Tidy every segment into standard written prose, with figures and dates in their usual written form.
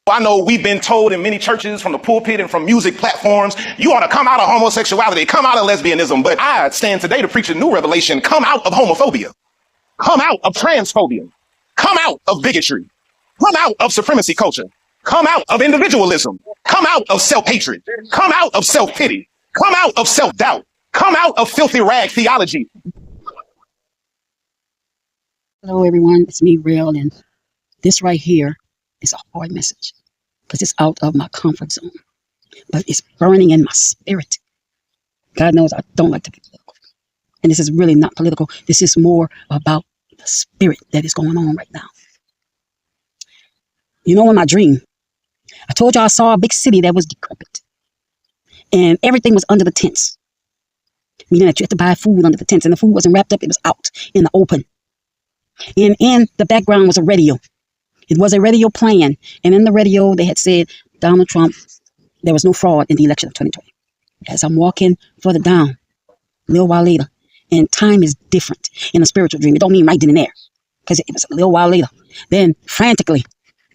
I know we've been told in many churches, from the pulpit and from music platforms, you ought to come out of homosexuality, come out of lesbianism. But I stand today to preach a new revelation. Come out of homophobia. Come out of transphobia. Come out of bigotry. Come out of supremacy culture. Come out of individualism. Come out of self-hatred. Come out of self-pity. Come out of self-doubt. Come out of filthy rag theology. Hello, everyone. It's me, Rel, and this right here is a hard message because it's out of my comfort zone, but it's burning in my spirit. God knows I don't like to be political, and this is really not political. This is more about the spirit that is going on right now. You know, in my dream, I told you I saw a big city that was decrepit, and everything was under the tents, meaning that you had to buy food under the tents, and the food wasn't wrapped up, it was out in the open. And in the background was a radio. It was a radio playing, and in the radio they had said Donald Trump, there was no fraud in the election of 2020. As I'm walking further down, a little while later, and time is different in a spiritual dream. It don't mean right then and there, because it was a little while later. Then frantically,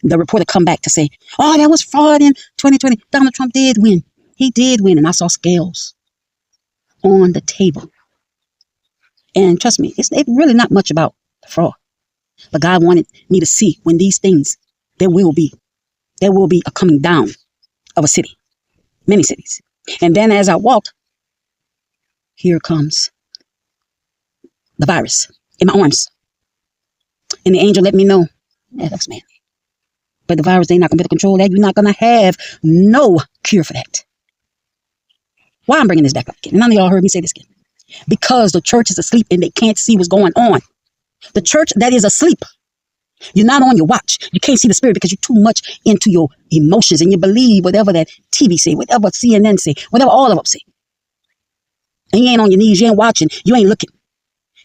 the reporter come back to say, oh, there was fraud in 2020. Donald Trump did win. He did win. And I saw scales on the table. And trust me, it's really not much about the fraud. But God wanted me to see when these things, there will be a coming down of a city, many cities. And then as I walked, here comes the virus in my arms. And the angel let me know, that looks man. But the virus, they're not going to be able to control that. You're not going to have no cure for that. Why I'm bringing this back up again? And none of y'all heard me say this again. Because the church is asleep and they can't see what's going on. The church that is asleep. You're not on your watch. You can't see the spirit because you're too much into your emotions and you believe whatever that TV say, whatever CNN say, whatever all of them say. And you ain't on your knees, you ain't watching, you ain't looking.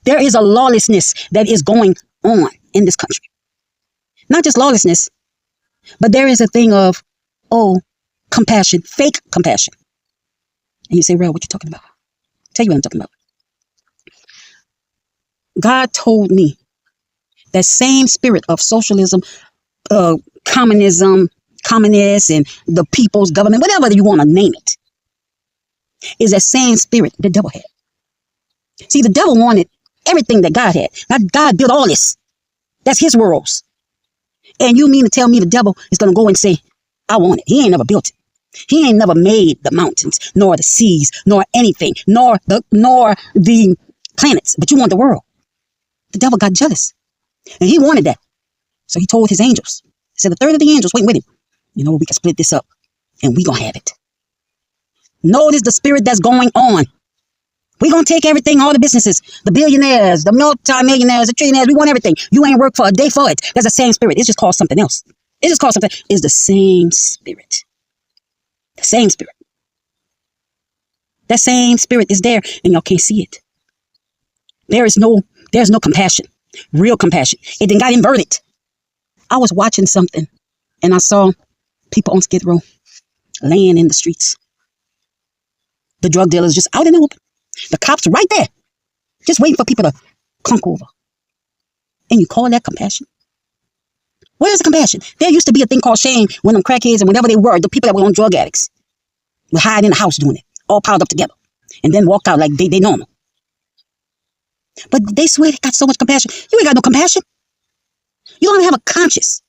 There is a lawlessness that is going on in this country. Not just lawlessness, but there is a thing of, compassion, fake compassion. And you say, Rel, what you talking about? I'll tell you what I'm talking about. God told me that same spirit of socialism, communism, communists, and the people's government, whatever you want to name it, is that same spirit the devil had. See, the devil wanted everything that God had. Now, God built all this. That's his worlds. And you mean to tell me the devil is going to go and say, I want it. He ain't never built it. He ain't never made the mountains, nor the seas, nor anything, nor the planets, but you want the world. The devil got jealous, and he wanted that. So he told his angels, he said, the third of the angels waiting with him, you know, we can split this up, and we going to have it. Notice the spirit that's going on. We're going to take everything, all the businesses, the billionaires, the multi-millionaires, the trillionaires, we want everything. You ain't worked for a day for it. That's the same spirit. It's just called something else. It's just called something. It's the same spirit. The same spirit. That same spirit is there, and y'all can't see it. There's no compassion, real compassion. It then got inverted. I was watching something and I saw people on Skid Row laying in the streets. The drug dealers just out in the open. The cops right there, just waiting for people to clunk over. And you call that compassion? Where's the compassion? There used to be a thing called shame when them crackheads and whatever they were, the people that were on drug addicts, were hiding in the house doing it, all piled up together, and then walked out like they normal. But they swear they got so much compassion. You ain't got no compassion. You don't have a conscience.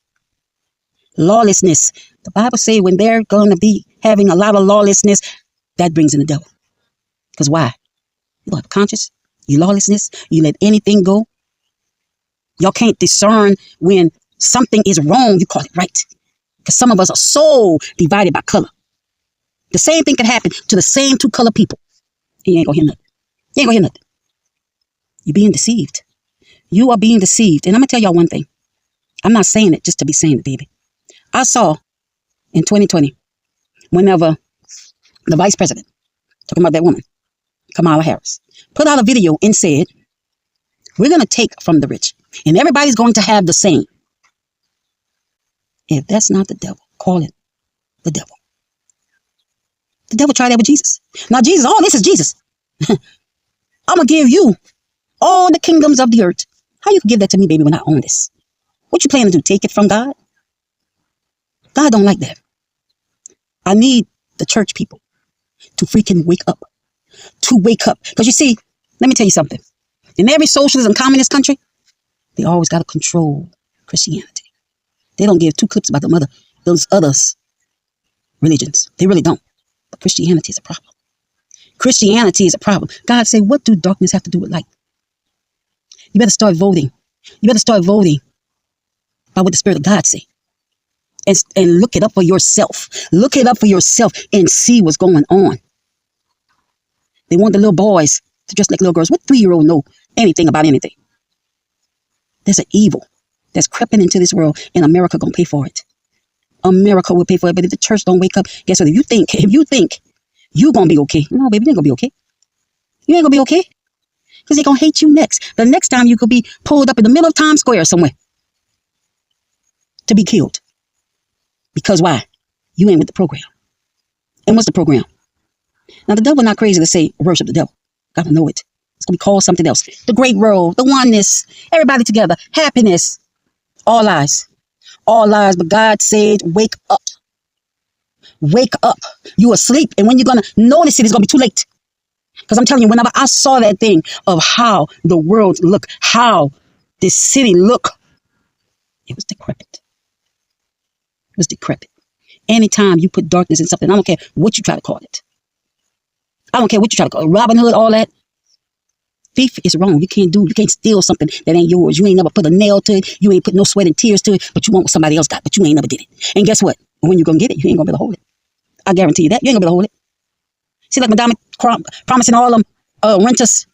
Lawlessness. The Bible says when they're going to be having a lot of lawlessness, that brings in the devil. Because why? You don't have a conscience. You lawlessness. You let anything go. Y'all can't discern when something is wrong. You call it right. Because some of us are so divided by color. The same thing can happen to the same two color people. You ain't going to hear nothing. You ain't going to hear nothing. You're being deceived. You are being deceived. And I'm going to tell y'all one thing. I'm not saying it just to be saying it, baby. I saw in 2020, whenever the vice president, talking about that woman, Kamala Harris, put out a video and said, we're going to take from the rich and everybody's going to have the same. If that's not the devil, call it the devil. The devil tried that with Jesus. Now, Jesus, this is Jesus. I'm going to give you all the kingdoms of the earth. How you can give that to me, baby, when I own this? What you planning to do? Take it from God? God don't like that. I need the church people to freaking wake up. To wake up. Because you see, let me tell you something. In every socialist and communist country, they always got to control Christianity. They don't give two clips about those others religions. They really don't. But Christianity is a problem. Christianity is a problem. God said, what do darkness have to do with light? You better start voting. You better start voting by what the Spirit of God says. And look it up for yourself. Look it up for yourself and see what's going on. They want the little boys to dress like little girls. What 3-year-old know anything about anything? There's an evil that's creeping into this world, and America gonna pay for it. America will pay for it. But if the church don't wake up, guess what? If you think you gonna be okay, no, baby, you ain't gonna be okay. You ain't gonna be okay, because they're gonna hate you next. The next time you could be pulled up in the middle of Times Square somewhere to be killed. Because why? You ain't with the program. And what's the program? Now, the devil not crazy to say worship the devil. Gotta know it. It's gonna be called something else. The great world, the oneness, everybody together, happiness. All lies. All lies. But God said, wake up. Wake up. You asleep. And when you're gonna notice it, it's gonna be too late. Because I'm telling you, whenever I saw that thing of how the world look, how this city look, it was decrepit. It was decrepit. Anytime you put darkness in something, I don't care what you try to call it. I don't care what you try to call it. Robin Hood, all that. Thief is wrong. You can't steal something that ain't yours. You ain't never put a nail to it. You ain't put no sweat and tears to it, but you want what somebody else got, but you ain't never did it. And guess what? When you're going to get it, you ain't going to be able to hold it. I guarantee you that. You ain't going to be able to hold it. See, like Madame promising all them renters.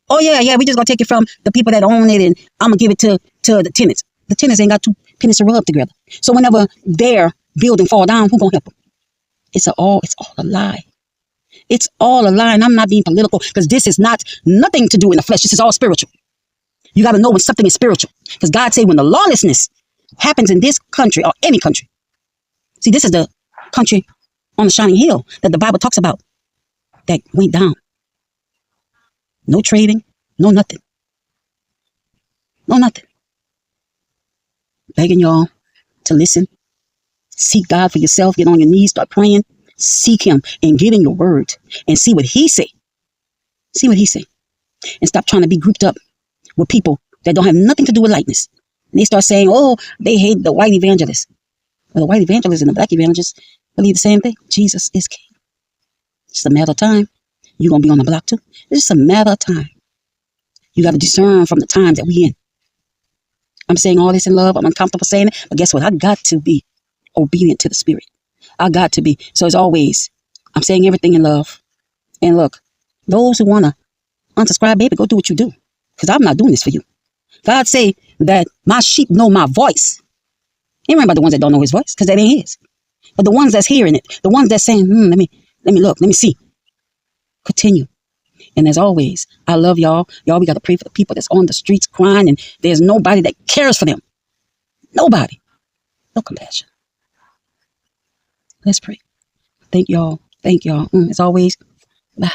Oh, yeah, we just going to take it from the people that own it, and I'm going to give it to the tenants. The tenants ain't got two pennies to rub together. So whenever their building fall down, who going to help them? It's all a lie. It's all a lie, and I'm not being political, because this is nothing to do in the flesh. This is all spiritual. You got to know when something is spiritual, because God said when the lawlessness happens in this country or any country. See, this is the country on the shining hill that the Bible talks about that went down. No trading, no nothing. No nothing. Begging y'all to listen. Seek God for yourself. Get on your knees, start praying. Seek him and get in your word and see what he say. See what he say. And stop trying to be grouped up with people that don't have nothing to do with lightness. And they start saying, oh, they hate the white evangelists. Well, the white evangelists and the black evangelists believe the same thing. Jesus is king. It's just a matter of time. You're going to be on the block too. It's just a matter of time. You got to discern from the times that we in. I'm saying all this in love. I'm uncomfortable saying it. But guess what? I got to be obedient to the Spirit. I got to be. So as always, I'm saying everything in love. And look, those who want to unsubscribe, baby, go do what you do. Because I'm not doing this for you. God say that my sheep know my voice. Ain't worrying about the ones that don't know his voice, because that ain't his. But the ones that's hearing it, the ones that's saying, let me look, let me see. Continue. And as always, I love y'all. Y'all, we got to pray for the people that's on the streets crying, and there's nobody that cares for them. Nobody. No compassion. Let's pray. Thank y'all. Thank y'all. As always, bye.